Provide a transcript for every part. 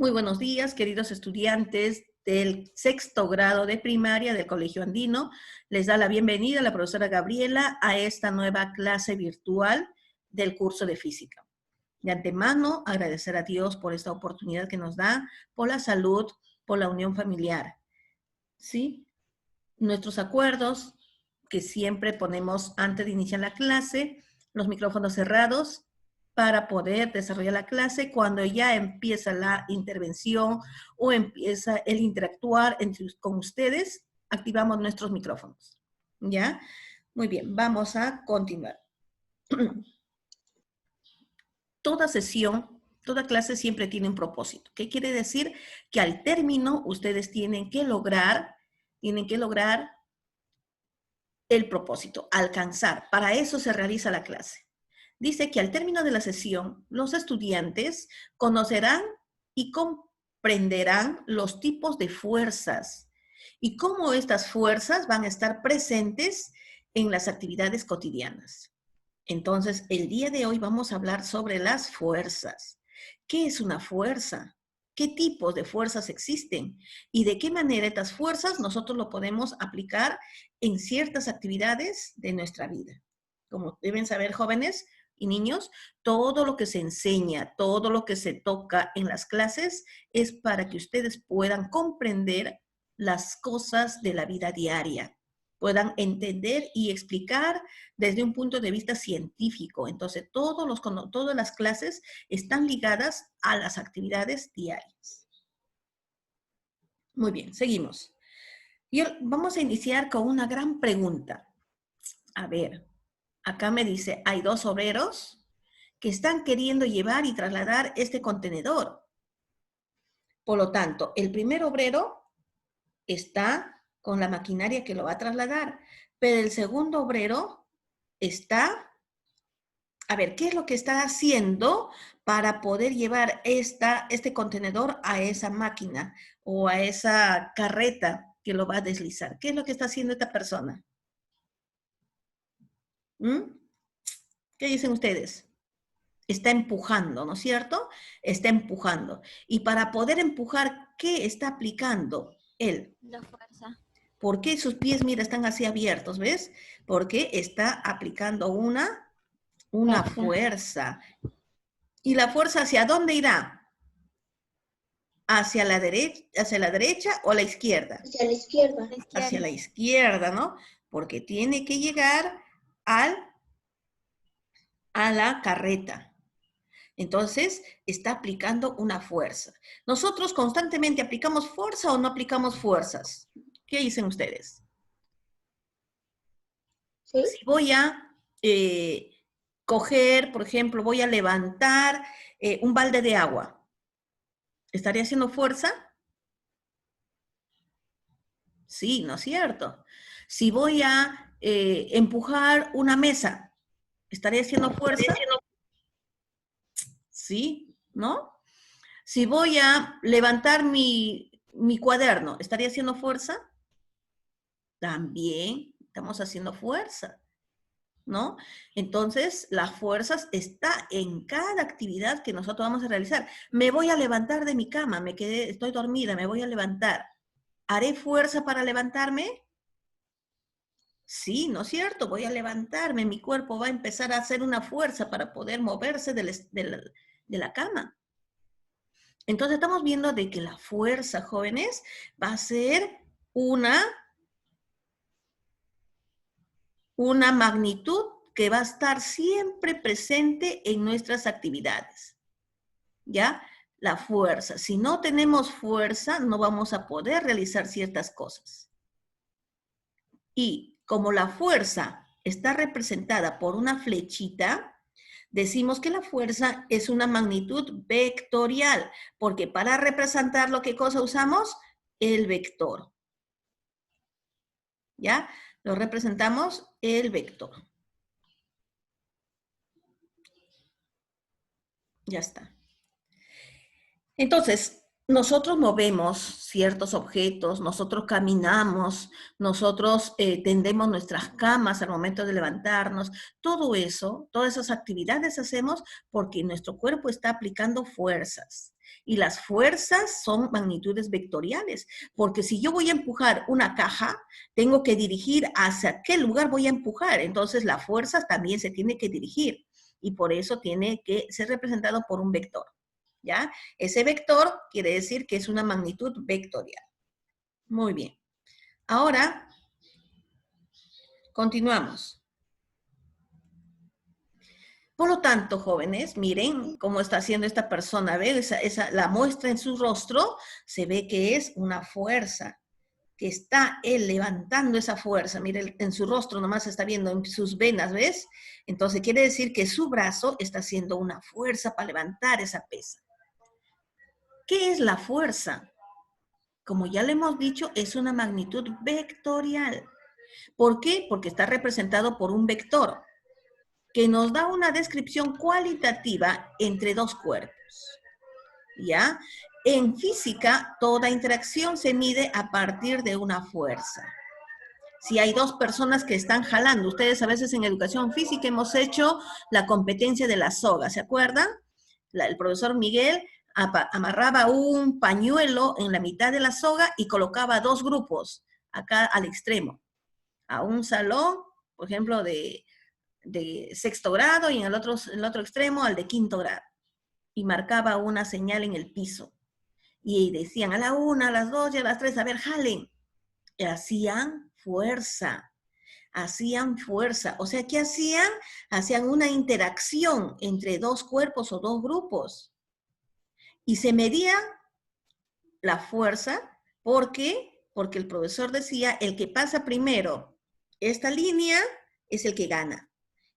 Muy buenos días, queridos estudiantes del sexto grado de primaria del Colegio Andino. Les da la bienvenida la profesora Gabriela a esta nueva clase virtual del curso de física. De antemano, agradecer a Dios por esta oportunidad que nos da, por la salud, por la unión familiar. ¿Sí? Nuestros acuerdos que siempre ponemos antes de iniciar la clase, los micrófonos cerrados, para poder desarrollar la clase. Cuando ya empieza la intervención o empieza el interactuar con ustedes, activamos nuestros micrófonos. ¿Ya? Muy bien, vamos a continuar. Toda sesión, toda clase siempre tiene un propósito. ¿Qué quiere decir? Que al término ustedes tienen que lograr el propósito, alcanzar. Para eso se realiza la clase. Dice que al término de la sesión, los estudiantes conocerán y comprenderán los tipos de fuerzas y cómo estas fuerzas van a estar presentes en las actividades cotidianas. Entonces, el día de hoy vamos a hablar sobre las fuerzas. ¿Qué es una fuerza? ¿Qué tipos de fuerzas existen? ¿Y de qué manera estas fuerzas nosotros lo podemos aplicar en ciertas actividades de nuestra vida? Como deben saber, jóvenes y niños, todo lo que se enseña, todo lo que se toca en las clases es para que ustedes puedan comprender las cosas de la vida diaria, puedan entender y explicar desde un punto de vista científico. Entonces, todas las clases están ligadas a las actividades diarias. Muy bien, seguimos. Y vamos a iniciar con una gran pregunta. A ver, acá me dice, hay dos obreros que están queriendo llevar y trasladar este contenedor. Por lo tanto, el primer obrero está con la maquinaria que lo va a trasladar, pero el segundo obrero está, a ver, ¿qué es lo que está haciendo para poder llevar este contenedor a esa máquina o a esa carreta que lo va a deslizar? ¿Qué es lo que está haciendo esta persona? ¿Mm? ¿Qué dicen ustedes? Está empujando, ¿no es cierto? Está empujando. Y para poder empujar, ¿qué está aplicando él? La fuerza. ¿Por qué sus pies, mira, están así abiertos, ves? Porque está aplicando una fuerza. ¿Y la fuerza hacia dónde irá? ¿Hacia la derecha o a la izquierda? Hacia la izquierda. Hacia la izquierda, ¿no? Porque tiene que llegar a la carreta. Entonces, está aplicando una fuerza. ¿Nosotros constantemente aplicamos fuerza o no aplicamos fuerzas? ¿Qué dicen ustedes? ¿Sí? Si voy a coger, por ejemplo, voy a levantar un balde de agua, ¿estaría haciendo fuerza? Sí, ¿no es cierto? Si voy a empujar una mesa, ¿estaría haciendo fuerza? Sí, ¿no? Si voy a levantar mi cuaderno, ¿estaría haciendo fuerza? También estamos haciendo fuerza, ¿no? Entonces, las fuerzas está en cada actividad que nosotros vamos a realizar. Me voy a levantar de mi cama, estoy dormida, me voy a levantar. ¿Haré fuerza para levantarme? Sí, ¿no es cierto? Voy a levantarme, mi cuerpo va a empezar a hacer una fuerza para poder moverse de la cama. Entonces estamos viendo de que la fuerza, jóvenes, va a ser una magnitud que va a estar siempre presente en nuestras actividades. ¿Ya? La fuerza. Si no tenemos fuerza, no vamos a poder realizar ciertas cosas. Y como la fuerza está representada por una flechita, decimos que la fuerza es una magnitud vectorial, porque para representarlo, ¿qué cosa usamos? El vector. ¿Ya? Lo representamos el vector. Ya está. Entonces, nosotros movemos ciertos objetos, nosotros caminamos, nosotros tendemos nuestras camas al momento de levantarnos, todo eso, todas esas actividades hacemos porque nuestro cuerpo está aplicando fuerzas. Y las fuerzas son magnitudes vectoriales, porque si yo voy a empujar una caja, tengo que dirigir hacia qué lugar voy a empujar, entonces la fuerza también se tiene que dirigir y por eso tiene que ser representado por un vector. ¿Ya? Ese vector quiere decir que es una magnitud vectorial. Muy bien. Ahora, continuamos. Por lo tanto, jóvenes, miren cómo está haciendo esta persona. ¿Ven? La muestra en su rostro se ve que es una fuerza, que está él levantando esa fuerza. Miren, en su rostro nomás se está viendo en sus venas, ¿ves? Entonces quiere decir que su brazo está haciendo una fuerza para levantar esa pesa. ¿Qué es la fuerza? Como ya le hemos dicho, es una magnitud vectorial. ¿Por qué? Porque está representado por un vector que nos da una descripción cualitativa entre dos cuerpos. ¿Ya? En física, toda interacción se mide a partir de una fuerza. Si hay dos personas que están jalando, ustedes a veces en educación física hemos hecho la competencia de la soga, ¿se acuerdan? El profesor Miguel amarraba un pañuelo en la mitad de la soga y colocaba dos grupos acá al extremo, a un salón, por ejemplo, de sexto grado y en el otro extremo al de quinto grado. Y marcaba una señal en el piso. Y decían a la 1, a las 2 y a las 3, a ver, jalen. Y hacían fuerza. Hacían fuerza. O sea, ¿qué hacían? Hacían una interacción entre dos cuerpos o dos grupos. Y se medía la fuerza. ¿Por qué? Porque el profesor decía, el que pasa primero esta línea es el que gana.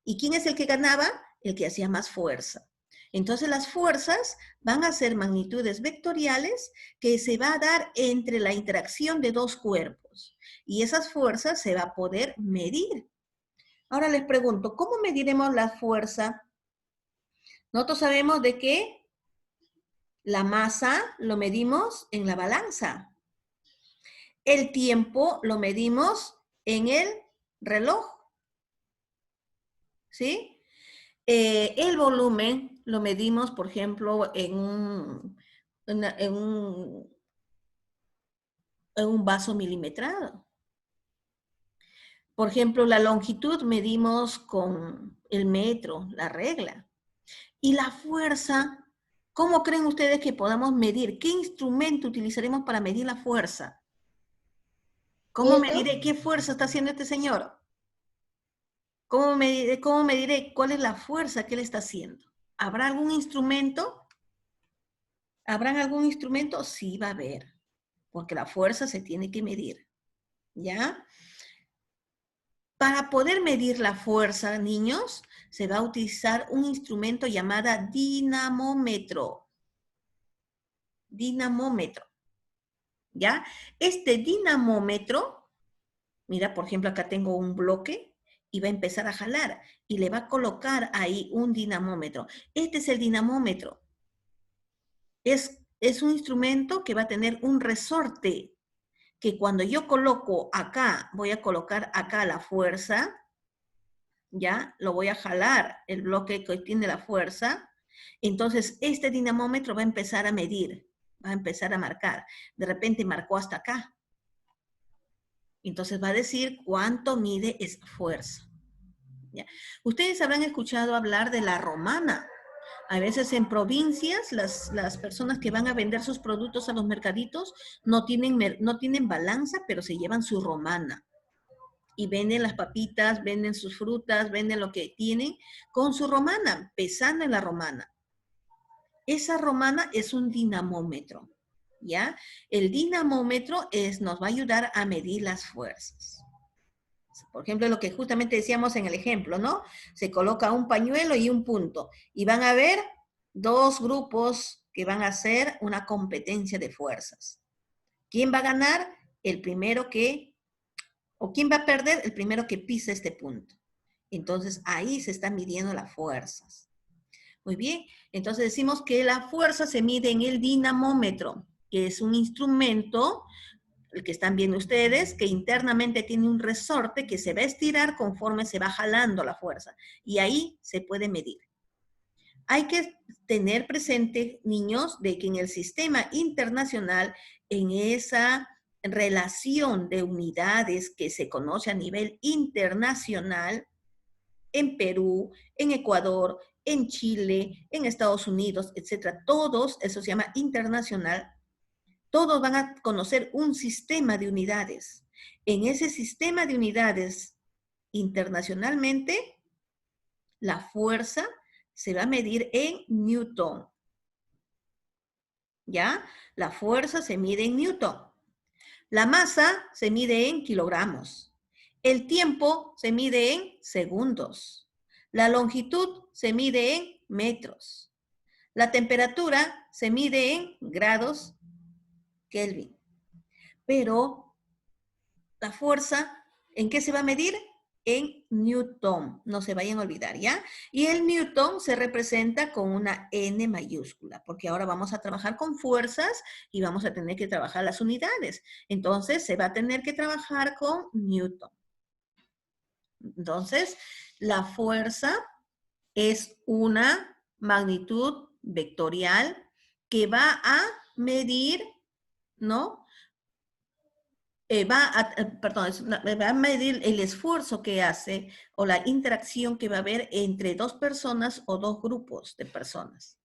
¿Y quién es el que ganaba? El que hacía más fuerza. Entonces las fuerzas van a ser magnitudes vectoriales que se va a dar entre la interacción de dos cuerpos. Y esas fuerzas se va a poder medir. Ahora les pregunto, ¿cómo mediremos la fuerza? Nosotros sabemos de que la masa lo medimos en la balanza. El tiempo lo medimos en el reloj. ¿Sí? El volumen lo medimos, por ejemplo, en un vaso milimetrado. Por ejemplo, la longitud medimos con el metro, la regla. Y la fuerza, ¿cómo creen ustedes que podamos medir? ¿Qué instrumento utilizaremos para medir la fuerza? ¿Cómo mediré qué fuerza está haciendo este señor? ¿Cómo mediré cuál es la fuerza que él está haciendo? ¿Habrá algún instrumento? ¿Habrán algún instrumento? Sí, va a haber, porque la fuerza se tiene que medir, ¿ya? Para poder medir la fuerza, niños, se va a utilizar un instrumento llamado dinamómetro. Dinamómetro, ¿ya? Este dinamómetro, mira, por ejemplo, acá tengo un bloque y va a empezar a jalar y le va a colocar ahí un dinamómetro. Este es el dinamómetro. Es un instrumento que va a tener un resorte, que cuando yo coloco acá, voy a colocar acá la fuerza, ¿ya? Lo voy a jalar, el bloque que tiene la fuerza. Entonces, este dinamómetro va a empezar a medir, va a empezar a marcar. De repente marcó hasta acá. Entonces va a decir cuánto mide esa fuerza. ¿Ya? Ustedes habrán escuchado hablar de la romana. A veces en provincias las personas que van a vender sus productos a los mercaditos no tienen balanza, pero se llevan su romana. Y venden las papitas, venden sus frutas, venden lo que tienen con su romana, pesando en la romana. Esa romana es un dinamómetro, ¿ya? El dinamómetro nos va a ayudar a medir las fuerzas. Por ejemplo, lo que justamente decíamos en el ejemplo, ¿no? Se coloca un pañuelo y un punto. Y van a haber dos grupos que van a hacer una competencia de fuerzas. ¿Quién va a ganar? El primero que, o quién va a perder? El primero que pisa este punto. Entonces, ahí se están midiendo las fuerzas. Muy bien, entonces decimos que la fuerza se mide en el dinamómetro. que es un instrumento, el que están viendo ustedes, que internamente tiene un resorte que se va a estirar conforme se va jalando la fuerza. Y ahí se puede medir. Hay que tener presente, niños, de que en el sistema internacional, en esa relación de unidades que se conoce a nivel internacional, en Perú, en Ecuador, en Chile, en Estados Unidos, etcétera, todos, eso se llama internacional, todos van a conocer un sistema de unidades. En ese sistema de unidades, internacionalmente, la fuerza se va a medir en Newton. ¿Ya? La fuerza se mide en Newton. La masa se mide en kilogramos. El tiempo se mide en segundos. La longitud se mide en metros. La temperatura se mide en grados Kelvin. Pero la fuerza, ¿en qué se va a medir? En Newton, no se vayan a olvidar, ¿ya? Y el Newton se representa con una N mayúscula, porque ahora vamos a trabajar con fuerzas y vamos a tener que trabajar las unidades. Entonces, se va a tener que trabajar con Newton. Entonces, la fuerza es una magnitud vectorial que va a medir, ¿no? Va a medir el esfuerzo que hace o la interacción que va a haber entre dos personas o dos grupos de personas.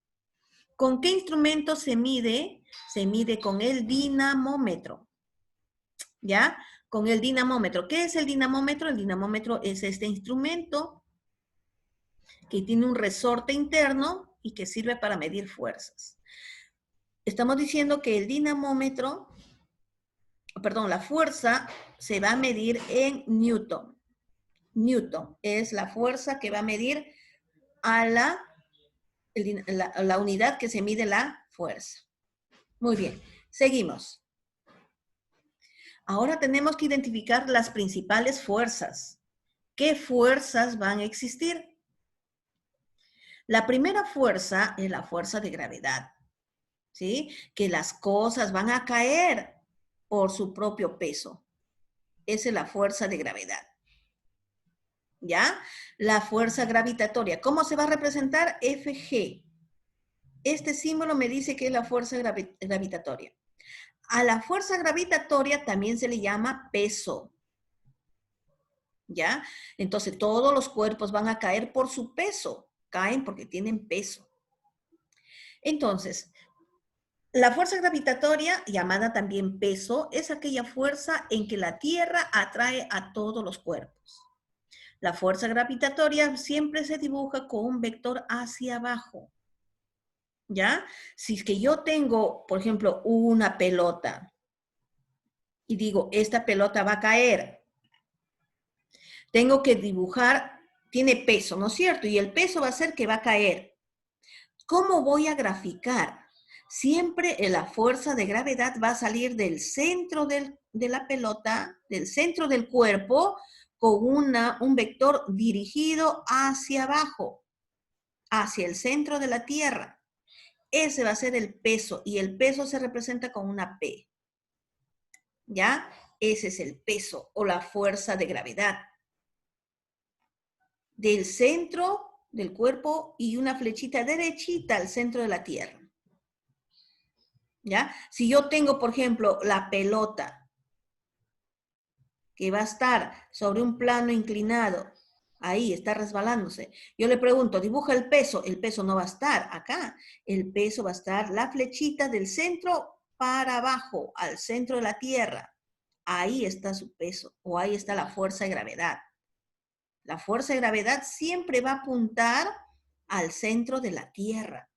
¿Con qué instrumento se mide? Se mide con el dinamómetro. ¿Ya? Con el dinamómetro. ¿Qué es el dinamómetro? El dinamómetro es este instrumento que tiene un resorte interno y que sirve para medir fuerzas. Estamos diciendo que el dinamómetro, perdón, la fuerza se va a medir en Newton. Newton es la fuerza que va a medir a la unidad que se mide la fuerza. Muy bien, seguimos. Ahora tenemos que identificar las principales fuerzas. ¿Qué fuerzas van a existir? La primera fuerza es la fuerza de gravedad, ¿sí? Que las cosas van a caer por su propio peso. Esa es la fuerza de gravedad. ¿Ya? La fuerza gravitatoria. ¿Cómo se va a representar? Fg. Este símbolo me dice que es la fuerza gravitatoria. A la fuerza gravitatoria también se le llama peso. ¿Ya? Entonces, todos los cuerpos van a caer por su peso. Caen porque tienen peso. Entonces, la fuerza gravitatoria, llamada también peso, es aquella fuerza en que la Tierra atrae a todos los cuerpos. La fuerza gravitatoria siempre se dibuja con un vector hacia abajo. ¿Ya? Si es que yo tengo, por ejemplo, una pelota y digo, esta pelota va a caer, tengo que dibujar, tiene peso, ¿no es cierto? Y el peso va a ser que va a caer. ¿Cómo voy a graficar? Siempre la fuerza de gravedad va a salir del centro de la pelota, del centro del cuerpo, con un vector dirigido hacia abajo, hacia el centro de la Tierra. Ese va a ser el peso, y el peso se representa con una P. ¿Ya? Ese es el peso o la fuerza de gravedad. Del centro del cuerpo y una flechita derechita al centro de la Tierra. ¿Ya? Si yo tengo, por ejemplo, la pelota que va a estar sobre un plano inclinado, ahí está resbalándose. Yo le pregunto, dibuja el peso no va a estar acá. El peso va a estar la flechita del centro para abajo, al centro de la Tierra. Ahí está su peso, o ahí está la fuerza de gravedad. La fuerza de gravedad siempre va a apuntar al centro de la Tierra.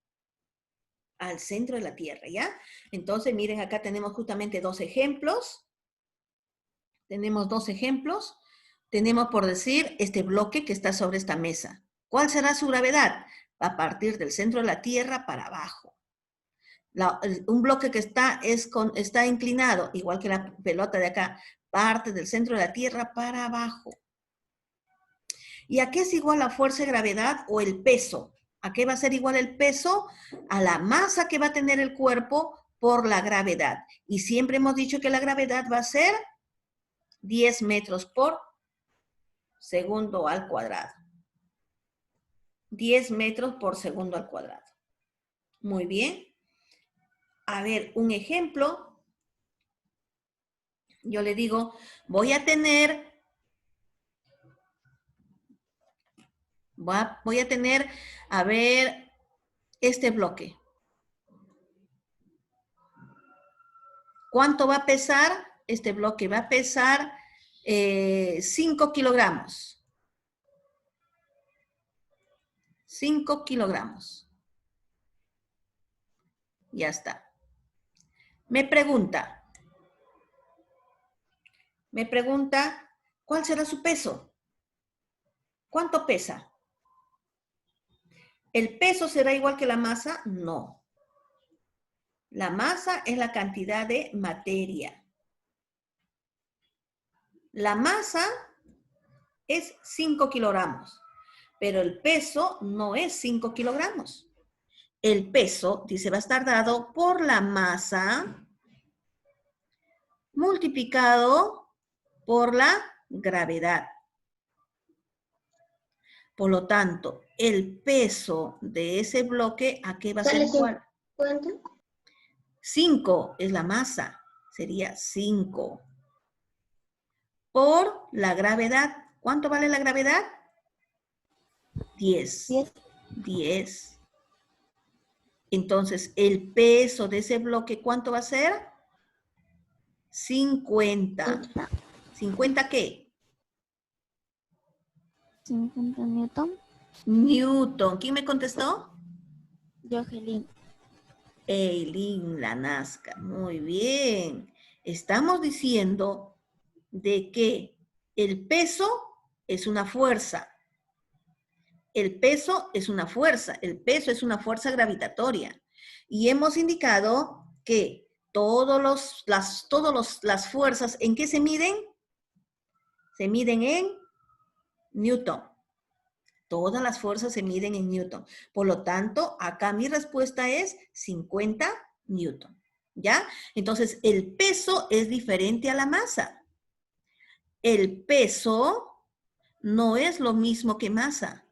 Al centro de la Tierra, ¿ya? Entonces, miren, acá tenemos justamente dos ejemplos. Tenemos dos ejemplos. Tenemos, por decir, este bloque que está sobre esta mesa. ¿Cuál será su gravedad? Va a partir del centro de la Tierra para abajo. Un bloque que está inclinado, igual que la pelota de acá, parte del centro de la Tierra para abajo. ¿Y a qué es igual la fuerza de gravedad o el peso? ¿A qué va a ser igual el peso? A la masa que va a tener el cuerpo por la gravedad. Y siempre hemos dicho que la gravedad va a ser 10 metros por segundo al cuadrado. 10 metros por segundo al cuadrado. Muy bien. A ver, un ejemplo. Yo le digo, voy a tener, a ver, este bloque. ¿Cuánto va a pesar? Este bloque va a pesar 5 kilogramos. 5 kilogramos. Ya está. Me pregunta, ¿cuál será su peso? ¿Cuánto pesa? ¿El peso será igual que la masa? No. La masa es la cantidad de materia. La masa es 5 kilogramos, pero el peso no es 5 kilogramos. El peso, dice, va a estar dado por la masa multiplicado por la gravedad. Por lo tanto, el peso de ese bloque, ¿a qué va a ser igual? ¿Cuánto? 5 es la masa, sería 5. Por la gravedad. ¿Cuánto vale la gravedad? 10. 10. Entonces, el peso de ese bloque, ¿cuánto va a ser? 50. ¿50 qué? 50 Newton. Newton. ¿Quién me contestó? Jocelyn. Eileen Lanasca. Muy bien. Estamos diciendo de que el peso es una fuerza. El peso es una fuerza. El peso es una fuerza gravitatoria. Y hemos indicado que todas las fuerzas, ¿en qué se miden? Se miden en Newton. Todas las fuerzas se miden en Newton. Por lo tanto, acá mi respuesta es 50 Newton. ¿Ya? Entonces, el peso es diferente a la masa. El peso no es lo mismo que masa.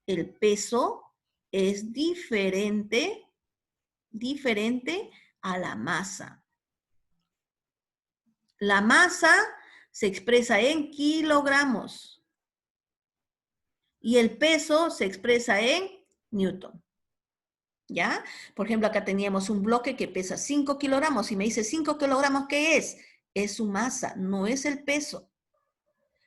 El peso es diferente a la masa. La masa se expresa en kilogramos y el peso se expresa en Newton. ¿Ya? Por ejemplo, acá teníamos un bloque que pesa 5 kilogramos. Si me dice 5 kilogramos, ¿qué es? Es su masa, no es el peso.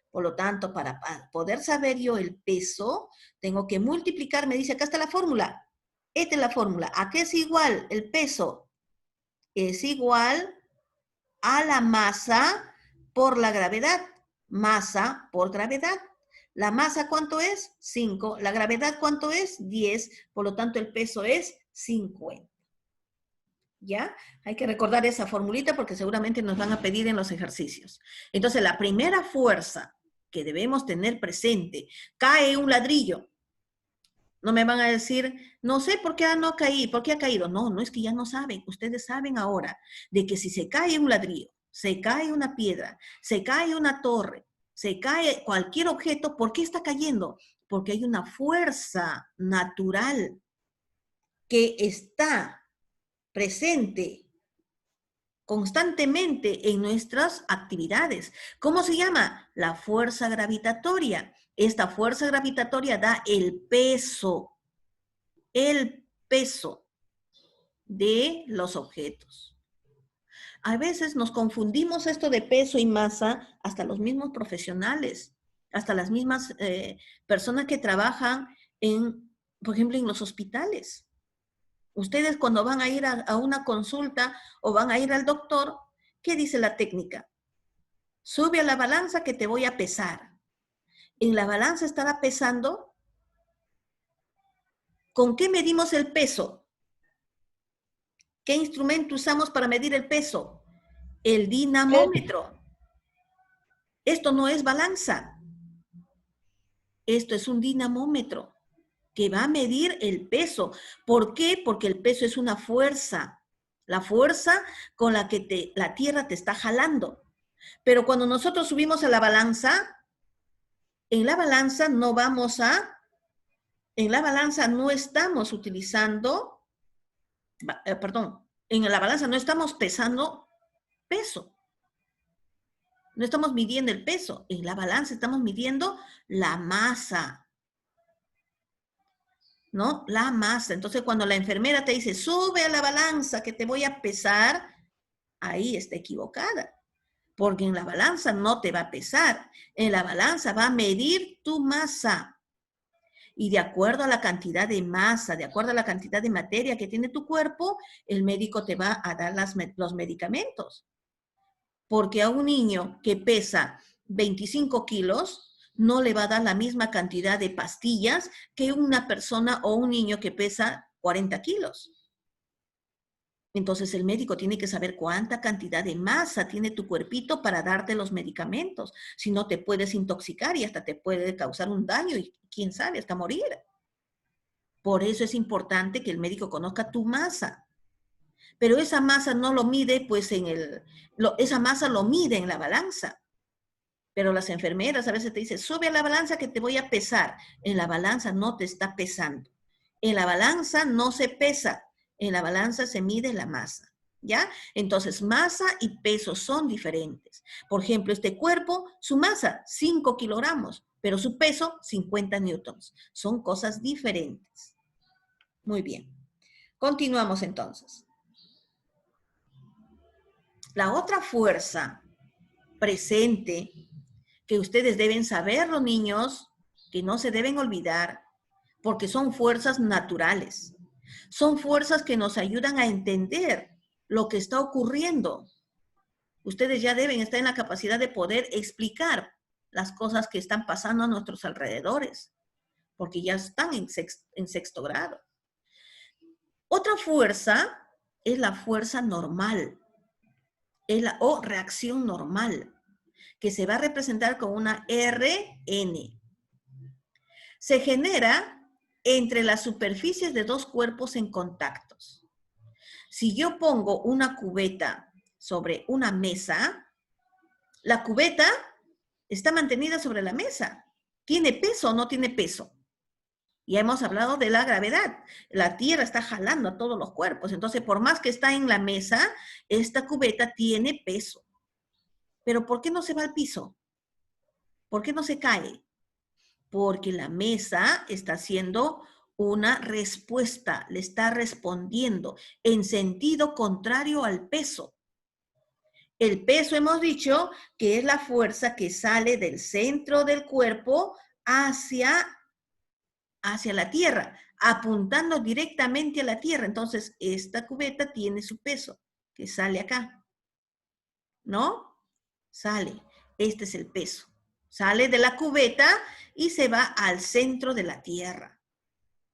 Por lo tanto, para poder saber yo el peso, tengo que multiplicar, me dice, acá está la fórmula. Esta es la fórmula. ¿A qué es igual el peso? Es igual a la masa por la gravedad. Masa por gravedad. ¿La masa cuánto es? 5. ¿La gravedad cuánto es? 10. Por lo tanto, el peso es 50. ¿Ya? Hay que recordar esa formulita porque seguramente nos van a pedir en los ejercicios. Entonces, la primera fuerza que debemos tener presente, cae un ladrillo. No me van a decir, no sé por qué no caí, por qué ha caído. No, no es que ya no saben. Ustedes saben ahora de que si se cae un ladrillo, se cae una piedra, se cae una torre, se cae cualquier objeto, ¿por qué está cayendo? Porque hay una fuerza natural que está presente constantemente en nuestras actividades. ¿Cómo se llama? La fuerza gravitatoria. Esta fuerza gravitatoria da el peso de los objetos. A veces nos confundimos esto de peso y masa, hasta los mismos profesionales, hasta las mismas personas que trabajan por ejemplo, en los hospitales. Ustedes cuando van a ir a una consulta o van a ir al doctor, ¿qué dice la técnica? Sube a la balanza que te voy a pesar. En la balanza estará pesando. ¿Con qué medimos el peso? ¿Qué instrumento usamos para medir el peso? El dinamómetro. Esto no es balanza. Esto es un dinamómetro que va a medir el peso. ¿Por qué? Porque el peso es una fuerza. la fuerza con la que la tierra te está jalando. Pero cuando nosotros subimos a la balanza, en la balanza no vamos a, en la balanza no estamos utilizando, perdón, en la balanza no estamos pesando peso. No estamos midiendo el peso. En la balanza estamos midiendo la masa. ¿No? La masa. Entonces, cuando la enfermera te dice, sube a la balanza que te voy a pesar, ahí está equivocada. Porque en la balanza no te va a pesar. En la balanza va a medir tu masa. Y de acuerdo a la cantidad de masa, de acuerdo a la cantidad de materia que tiene tu cuerpo, el médico te va a dar los medicamentos. Porque a un niño que pesa 25 kilos, no le va a dar la misma cantidad de pastillas que una persona o un niño que pesa 40 kilos. Entonces el médico tiene que saber cuánta cantidad de masa tiene tu cuerpito para darte los medicamentos. Si no, te puedes intoxicar y hasta te puede causar un daño y quién sabe, hasta morir. Por eso es importante que el médico conozca tu masa. Pero esa masa no lo mide, pues esa masa lo mide en la balanza. Pero las enfermeras a veces te dicen, sube a la balanza que te voy a pesar. En la balanza no te está pesando. En la balanza no se pesa. En la balanza se mide la masa. ¿Ya? Entonces, masa y peso son diferentes. Por ejemplo, este cuerpo, su masa, 5 kilogramos, pero su peso, 50 newtons. Son cosas diferentes. Muy bien. Continuamos entonces. La otra fuerza presente que ustedes deben saberlo, niños, que no se deben olvidar, porque son fuerzas naturales. Son fuerzas que nos ayudan a entender lo que está ocurriendo. Ustedes ya deben estar en la capacidad de poder explicar las cosas que están pasando a nuestros alrededores, porque ya están en sexto grado. Otra fuerza es la fuerza normal, o reacción normal, que se va a representar con una Rn. Se genera entre las superficies de dos cuerpos en contactos. Si yo pongo una cubeta sobre una mesa, la cubeta está mantenida sobre la mesa. ¿Tiene peso o no tiene peso? Ya hemos hablado de la gravedad. La tierra está jalando a todos los cuerpos. Entonces, por más que está en la mesa, esta cubeta tiene peso. Pero ¿por qué no se va al piso? ¿Por qué no se cae? Porque la mesa está haciendo una respuesta, le está respondiendo en sentido contrario al peso. El peso hemos dicho que es la fuerza que sale del centro del cuerpo hacia la tierra, apuntando directamente a la tierra. Entonces, esta cubeta tiene su peso, que sale acá. ¿No? Sale. Este es el peso. Sale de la cubeta y se va al centro de la tierra.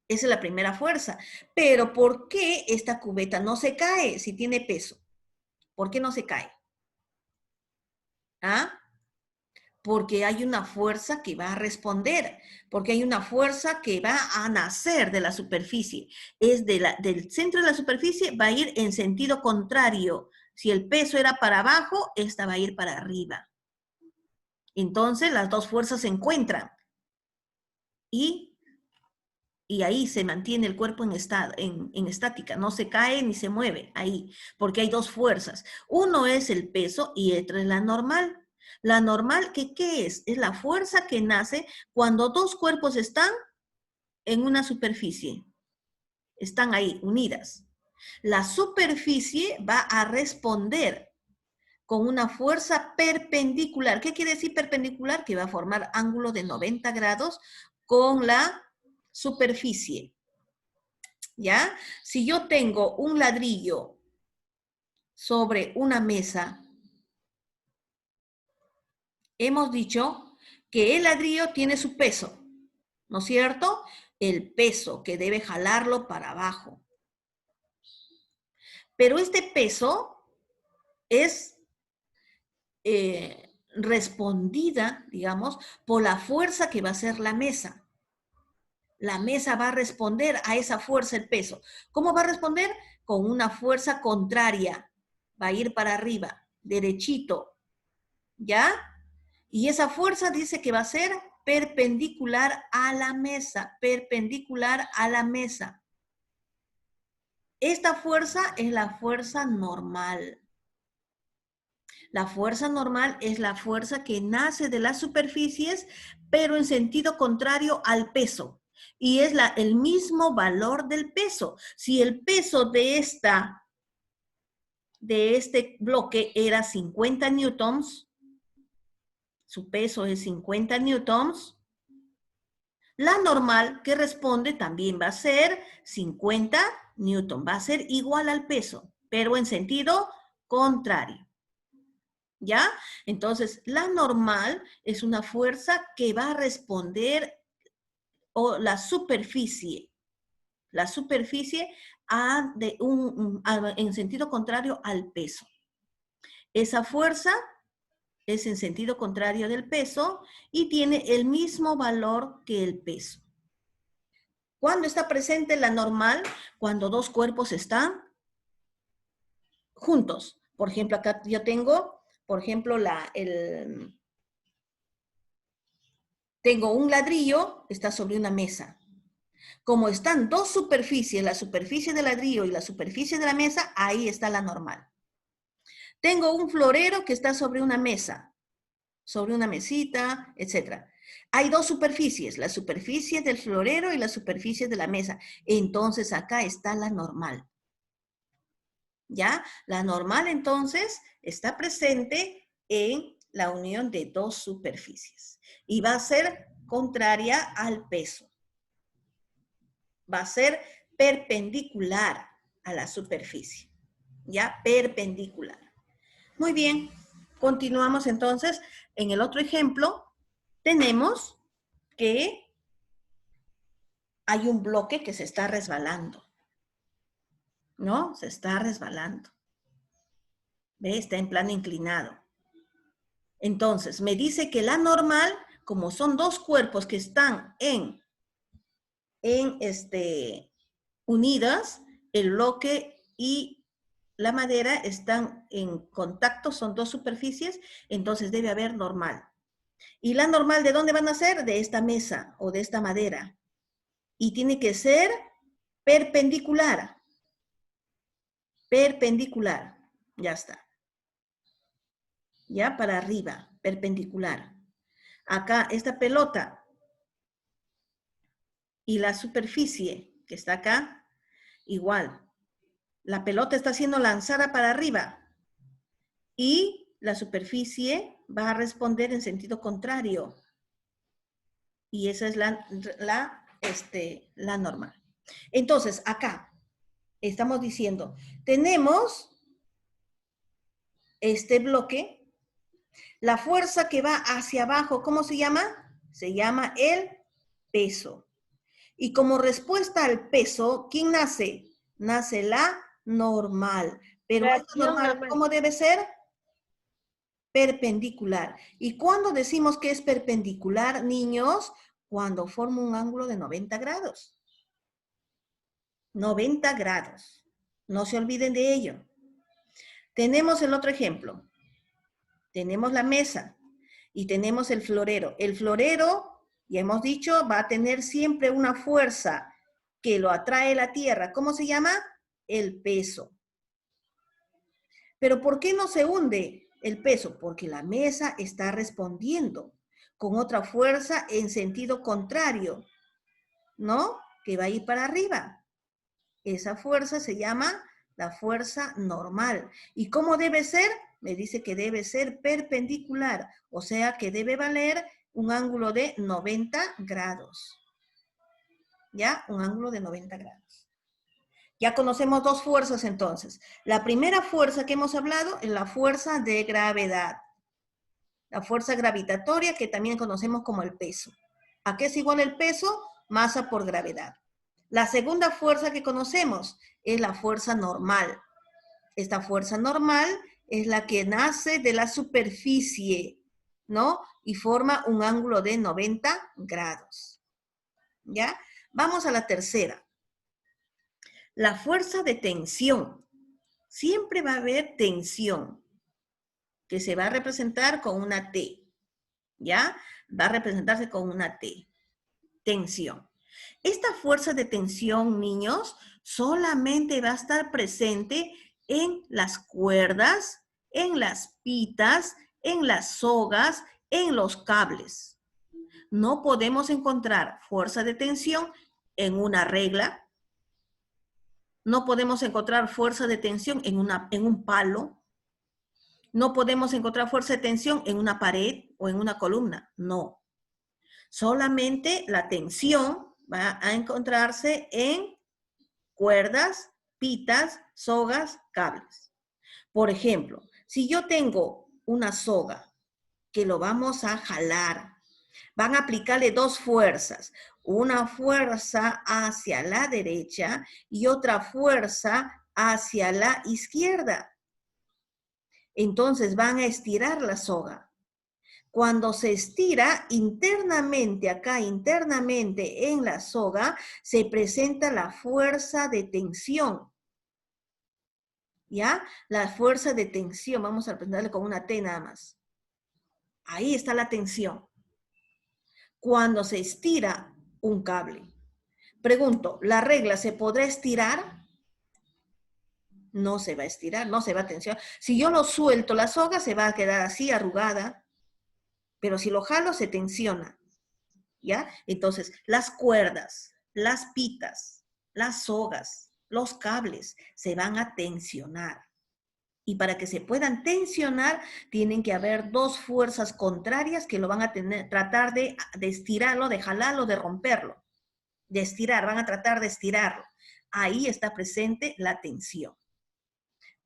Esa es la primera fuerza. Pero ¿por qué esta cubeta no se cae si tiene peso? ¿Por qué no se cae? ¿Ah? Porque hay una fuerza que va a responder, porque hay una fuerza que va a nacer de la superficie. Es del centro de la superficie, va a ir en sentido contrario. Si el peso era para abajo, esta va a ir para arriba. Entonces, las dos fuerzas se encuentran. Y ahí se mantiene el cuerpo en estática, no se cae ni se mueve ahí, porque hay dos fuerzas. Uno es el peso y otra es la normal. La normal, ¿qué es? Es la fuerza que nace cuando dos cuerpos están en una superficie. Están ahí, unidas. La superficie va a responder con una fuerza perpendicular. ¿Qué quiere decir perpendicular? Que va a formar ángulo de 90 grados con la superficie. ¿Ya? Si yo tengo un ladrillo sobre una mesa, hemos dicho que el ladrillo tiene su peso, ¿no es cierto? El peso que debe jalarlo para abajo. Pero este peso es respondida, digamos, por la fuerza que va a ser la mesa. la mesa va a responder a esa fuerza, el peso. ¿Cómo va a responder? Con una fuerza contraria. Va a ir para arriba, derechito. ¿Ya? Y esa fuerza dice que va a ser perpendicular a la mesa, perpendicular a la mesa. Esta fuerza es la fuerza normal. La fuerza normal es la fuerza que nace de las superficies, pero en sentido contrario al peso. Y es el mismo valor del peso. Si el peso de este bloque era 50 newtons, su peso es 50 newtons, la normal que responde también va a ser 50 newtons, va a ser igual al peso, pero en sentido contrario. ¿Ya? Entonces, la normal es una fuerza que va a responder, o la superficie en sentido contrario al peso. Esa fuerza es en sentido contrario del peso y tiene el mismo valor que el peso. ¿Cuándo está presente la normal? Cuando dos cuerpos están juntos. Por ejemplo, acá yo tengo, por ejemplo, tengo un ladrillo, está sobre una mesa. Como están dos superficies, la superficie del ladrillo y la superficie de la mesa, ahí está la normal. Tengo un florero que está sobre una mesa, sobre una mesita, etc. Hay dos superficies, la superficie del florero y la superficie de la mesa. Entonces acá está la normal. ¿Ya? La normal entonces está presente en la unión de dos superficies y va a ser contraria al peso. Va a ser perpendicular a la superficie. ¿Ya? Perpendicular. Muy bien. Continuamos entonces. En el otro ejemplo, tenemos que hay un bloque que se está resbalando. ¿No? Se está resbalando. ¿Ve? Está en plano inclinado. Entonces, me dice que la normal, como son dos cuerpos que están unidas, el bloque y la madera están en contacto, son dos superficies, entonces debe haber normal. ¿Y la normal de dónde van a ser? De esta mesa o de esta madera. Y tiene que ser perpendicular. Perpendicular. Ya está. Ya para arriba, perpendicular. Acá, esta pelota y la superficie que está acá, igual. La pelota está siendo lanzada para arriba y la superficie va a responder en sentido contrario. Y esa es la normal. Entonces, acá estamos diciendo, tenemos este bloque, la fuerza que va hacia abajo, ¿cómo se llama? Se llama el peso. Y como respuesta al peso, ¿quién nace? Nace la normal. Pero esta normal, ¿cómo debe ser? Perpendicular. ¿Y cuándo decimos que es perpendicular, niños? Cuando forma un ángulo de 90 grados. 90 grados. No se olviden de ello. Tenemos el otro ejemplo. Tenemos la mesa y tenemos el florero. El florero, ya hemos dicho, va a tener siempre una fuerza que lo atrae la tierra. ¿Cómo se llama? El peso. Pero ¿por qué no se hunde el peso? Porque la mesa está respondiendo con otra fuerza en sentido contrario, ¿no? Que va a ir para arriba. Esa fuerza se llama la fuerza normal. ¿Y cómo debe ser? Me dice que debe ser perpendicular, o sea que debe valer un ángulo de 90 grados. ¿Ya? Un ángulo de 90 grados. Ya conocemos dos fuerzas entonces. La primera fuerza que hemos hablado es la fuerza de gravedad. La fuerza gravitatoria que también conocemos como el peso. ¿A qué es igual el peso? Masa por gravedad. La segunda fuerza que conocemos es la fuerza normal. Esta fuerza normal es la que nace de la superficie, ¿no? Y forma un ángulo de 90 grados. ¿Ya? Vamos a la tercera. La fuerza de tensión. Siempre va a haber tensión, que se va a representar con una T, ¿ya? Va a representarse con una T. Tensión. Esta fuerza de tensión, niños, solamente va a estar presente en las cuerdas, en las pitas, en las sogas, en los cables. No podemos encontrar fuerza de tensión en una regla. No podemos encontrar fuerza de tensión en un palo. No podemos encontrar fuerza de tensión en una pared o en una columna. No. Solamente la tensión va a encontrarse en cuerdas, pitas, sogas, cables. Por ejemplo, si yo tengo una soga que lo vamos a jalar, van a aplicarle dos fuerzas. Una fuerza hacia la derecha y otra fuerza hacia la izquierda. Entonces van a estirar la soga. Cuando se estira internamente, acá internamente en la soga, se presenta la fuerza de tensión. ¿Ya? La fuerza de tensión, vamos a presentarle con una T nada más. Ahí está la tensión. Cuando se estira un cable. Pregunto, ¿la regla se podrá estirar? No se va a estirar, no se va a tensionar. Si yo lo suelto, la soga se va a quedar así arrugada, pero si lo jalo se tensiona. ¿Ya? Entonces, las cuerdas, las pitas, las sogas, los cables se van a tensionar. Y para que se puedan tensionar, tienen que haber dos fuerzas contrarias que lo van a tratar de estirarlo, de jalarlo, de romperlo. De estirar, van a tratar de estirarlo. Ahí está presente la tensión.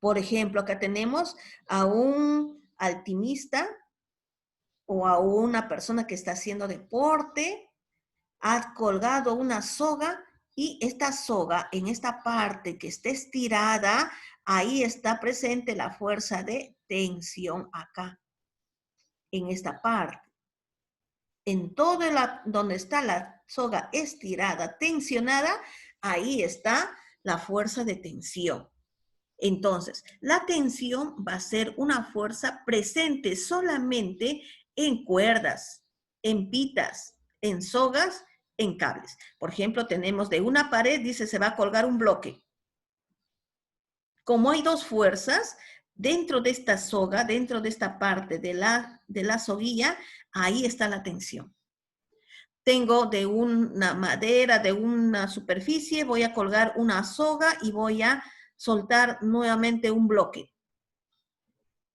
Por ejemplo, acá tenemos a un alpinista o a una persona que está haciendo deporte, ha colgado una soga y esta soga, en esta parte que está estirada, ahí está presente la fuerza de tensión acá, en esta parte. En todo donde está la soga estirada, tensionada, ahí está la fuerza de tensión. Entonces, la tensión va a ser una fuerza presente solamente en cuerdas, en pitas, en sogas, en cables. Por ejemplo, tenemos de una pared, dice, se va a colgar un bloque. Como hay dos fuerzas, dentro de esta soga, dentro de esta parte de la soguilla, ahí está la tensión. Tengo de una madera, de una superficie, voy a colgar una soga y voy a soltar nuevamente un bloque.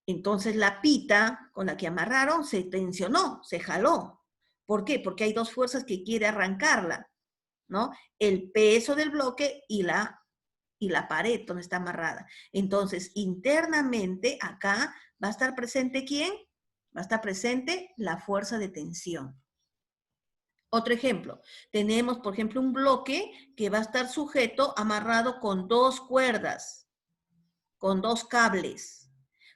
Entonces la pita con la que amarraron se tensionó, se jaló. ¿Por qué? Porque hay dos fuerzas que quiere arrancarla, ¿no? El peso del bloque y la pared donde está amarrada. Entonces, internamente acá va a estar presente ¿quién? Va a estar presente la fuerza de tensión. Otro ejemplo, tenemos, por ejemplo, un bloque que va a estar sujeto, amarrado con dos cuerdas, con dos cables.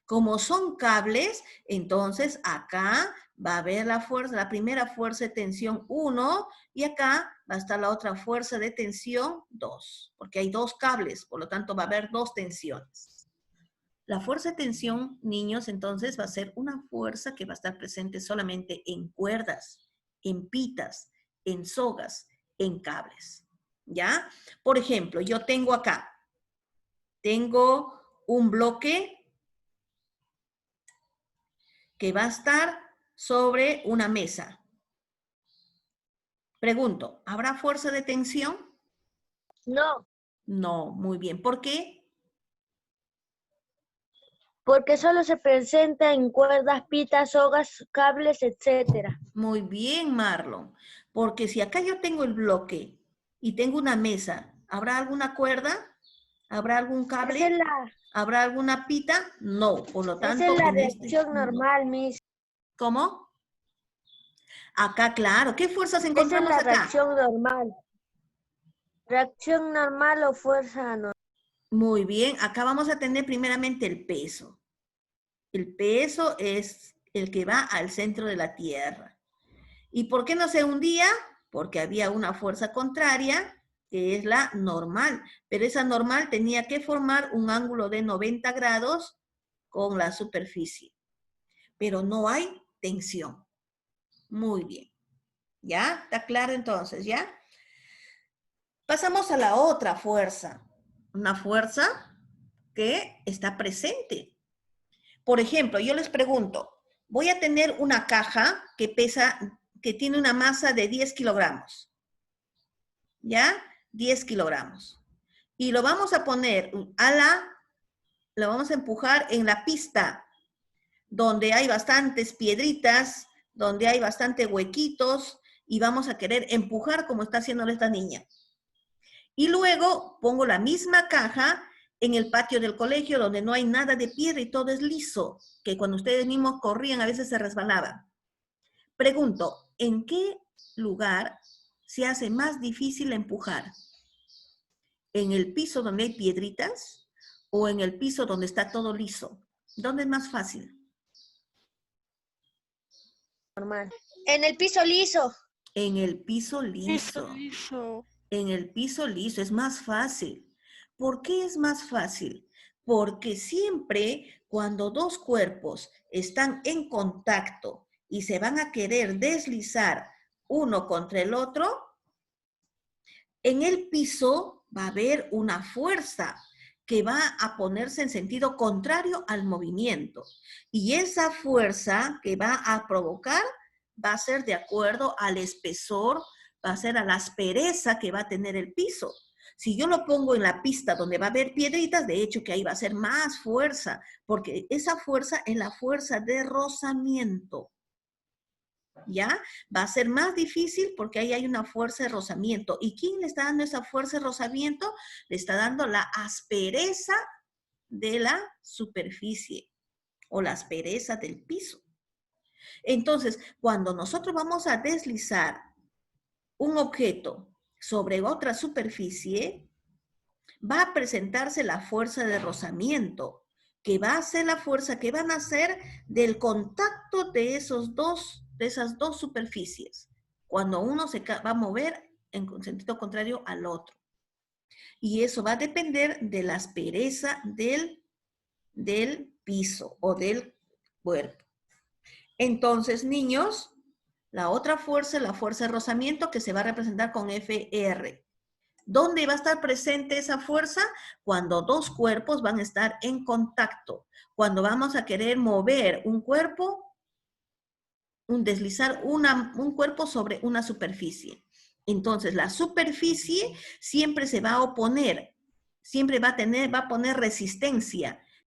Como son cables, entonces acá va a haber la fuerza, la primera fuerza de tensión 1 y acá va a estar la otra fuerza de tensión 2, porque hay dos cables, por lo tanto va a haber dos tensiones. La fuerza de tensión, niños, entonces va a ser una fuerza que va a estar presente solamente en cuerdas, en pitas, en sogas, en cables. ¿Ya? Por ejemplo, yo tengo acá, tengo un bloque que va a estar sobre una mesa. Pregunto, ¿habrá fuerza de tensión? No, No, muy bien. ¿Por qué? porque solo se presenta en cuerdas, pitas, sogas, cables, etc. Muy bien, Marlon. Porque si acá yo tengo el bloque y tengo una mesa, ¿habrá alguna cuerda? ¿Habrá algún cable? ¿Habrá alguna pita? No, por lo tanto... Esa es la en reacción no. normal, Miss. ¿Cómo? Acá, claro. ¿Qué fuerzas Esa es encontramos la acá? reacción normal. Reacción normal o fuerza normal. Muy bien. Acá vamos a tener primeramente el peso. El peso es el que va al centro de la Tierra. ¿Y por qué no se hundía? porque había una fuerza contraria, que es la normal, pero esa normal tenía que formar un ángulo de 90 grados con la superficie. Pero no hay tensión. Muy bien. ¿Ya? ¿Está claro entonces? ¿Ya? Pasamos a la otra fuerza. Una fuerza que está presente. Por ejemplo, yo les pregunto, voy a tener una caja que pesa, que tiene una masa de 10 kilogramos. ¿Ya? 10 kilogramos. Y lo vamos a poner lo vamos a empujar en la pista, donde hay bastantes piedritas, donde hay bastantes huequitos, y vamos a querer empujar como está haciendo esta niña. Y luego pongo la misma caja en el patio del colegio, donde no hay nada de piedra y todo es liso, que cuando ustedes mismos corrían a veces se resbalaban. Pregunto, ¿en qué lugar se hace más difícil empujar? ¿En el piso donde hay piedritas o en el piso donde está todo liso? ¿Dónde es más fácil? Normal. En el piso liso. En el piso liso. En el piso liso es más fácil. ¿Por qué es más fácil? Porque siempre cuando dos cuerpos están en contacto y se van a querer deslizar uno contra el otro, en el piso va a haber una fuerza que va a ponerse en sentido contrario al movimiento. Y esa fuerza que va a provocar va a ser de acuerdo al espesor, va a ser a la aspereza que va a tener el piso. Si yo lo pongo en la pista donde va a haber piedritas, de hecho que ahí va a ser más fuerza, porque esa fuerza es la fuerza de rozamiento. ¿Ya? Va a ser más difícil porque ahí hay una fuerza de rozamiento. ¿Y quién le está dando esa fuerza de rozamiento? Le está dando la aspereza de la superficie o la aspereza del piso. Entonces, cuando nosotros vamos a deslizar un objeto sobre otra superficie, va a presentarse la fuerza de rozamiento, que va a ser la fuerza que van a hacer del contacto de esas dos superficies, cuando uno se va a mover en sentido contrario al otro. Y eso va a depender de la aspereza del piso o del cuerpo. Entonces, niños, la otra fuerza es la fuerza de rozamiento, que se va a representar con FR. ¿Dónde va a estar presente esa fuerza? Cuando dos cuerpos van a estar en contacto. Cuando vamos a querer mover un cuerpo, deslizar un cuerpo sobre una superficie. Entonces, la superficie siempre se va a oponer, siempre va a poner resistencia